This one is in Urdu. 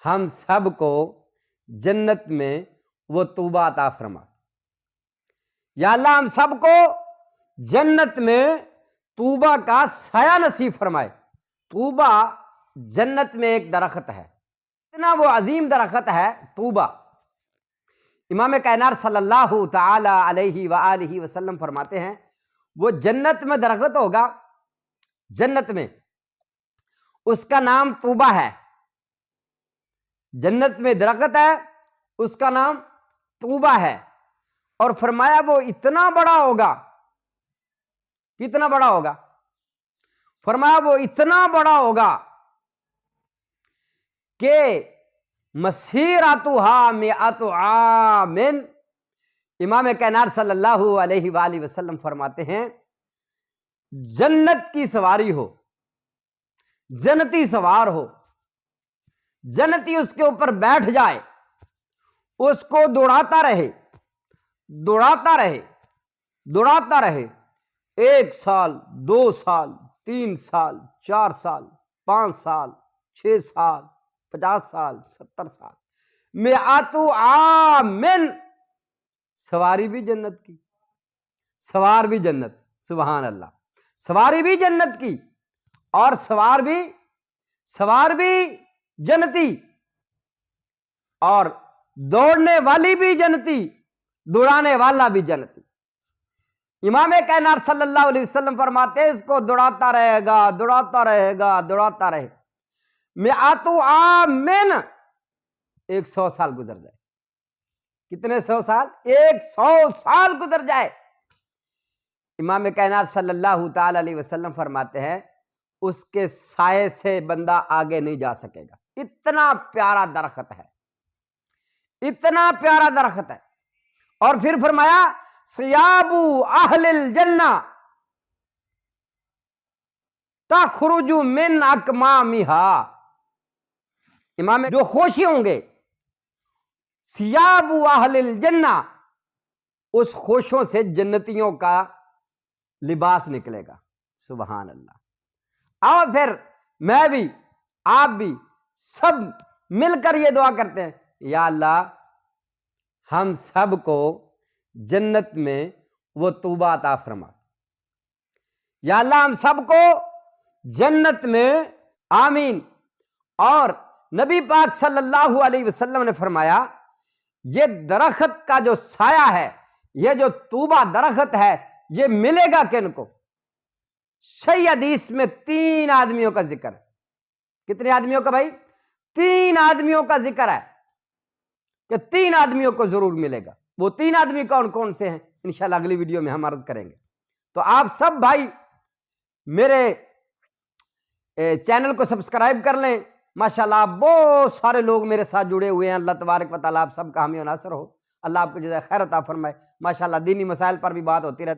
ہم سب کو جنت میں وہ طوبہ عطا فرما۔ یا اللہ ہم سب کو جنت میں طوبہ کا سایہ نصیب فرمائے۔ طوبہ جنت میں ایک درخت ہے، اتنا وہ عظیم درخت ہے طوبہ۔ امام کائنات صلی اللہ تعالی علیہ وآلہ وسلم فرماتے ہیں وہ جنت میں درخت ہوگا، جنت میں، اس کا نام طوبہ ہے۔ جنت میں درخت ہے، اس کا نام طوبہ ہے، اور فرمایا وہ اتنا بڑا ہوگا، کتنا بڑا ہوگا؟ فرمایا وہ اتنا بڑا ہوگا کہ مسیرتھا مئۃ عام۔ امام کائنات صلی اللہ علیہ وآلہ وسلم فرماتے ہیں جنت کی سواری ہو، جنتی سوار ہو، جنتی اس کے اوپر بیٹھ جائے، اس کو دوڑاتا رہے، دوڑاتا رہے، دوڑاتا رہے، 1 سال، 2 سال، 3 سال، 4 سال، 5 سال، 6 سال، 50 سال، 70 سال، مئۃ عام۔ سواری بھی جنت کی، سوار بھی جنت، سبحان اللہ، سواری بھی جنت کی اور سوار بھی جنتی، اور دوڑنے والی بھی جنتی، دوڑانے والا بھی جنتی۔ امام کائنات صلی اللہ علیہ وسلم فرماتے ہیں اس کو دوڑاتا رہے گا، دوڑاتا رہے گا، دوڑاتا رہے، مئۃ عام، 100 سال گزر جائے۔ کتنے 100 سال؟ 100 سال گزر جائے۔ امام کائنات صلی اللہ تعالی علیہ وسلم فرماتے ہیں اس کے سائے سے بندہ آگے نہیں جا سکے گا، اتنا پیارا درخت ہے، اتنا پیارا درخت ہے۔ اور پھر فرمایا ثیاب اہل الجنہ تخرج من اکمامہا، امام جو خوشی ہوں گے، ثیاب اہل الجنہ، اس خوشوں سے جنتیوں کا لباس نکلے گا، سبحان اللہ۔ اور پھر میں بھی، آپ بھی، سب مل کر یہ دعا کرتے ہیں یا اللہ ہم سب کو جنت میں وہ طوبہ عطا فرما۔ یا اللہ ہم سب کو جنت میں، آمین۔ اور نبی پاک صلی اللہ علیہ وسلم نے فرمایا یہ درخت کا جو سایہ ہے، یہ جو طوبہ درخت ہے، یہ ملے گا کن کو؟ صحیح حدیث میں 3 آدمیوں کا ذکر ہے۔ کتنے آدمیوں کا بھائی؟ 3 آدمیوں کا ذکر ہے کہ 3 آدمیوں کو ضرور ملے گا۔ وہ 3 آدمی کون کون سے ہیں انشاءاللہ اگلی ویڈیو میں ہم عرض کریں گے۔ تو آپ سب بھائی میرے چینل کو سبسکرائب کر لیں۔ ماشاءاللہ بہت سارے لوگ میرے ساتھ جڑے ہوئے ہیں، اللہ تبارک و تعالیٰ آپ سب کا حامی و ناصر ہو، اللہ آپ کو جزائے خیر عطا فرمائے۔ ماشاءاللہ دینی مسائل پر بھی بات ہوتی رہتی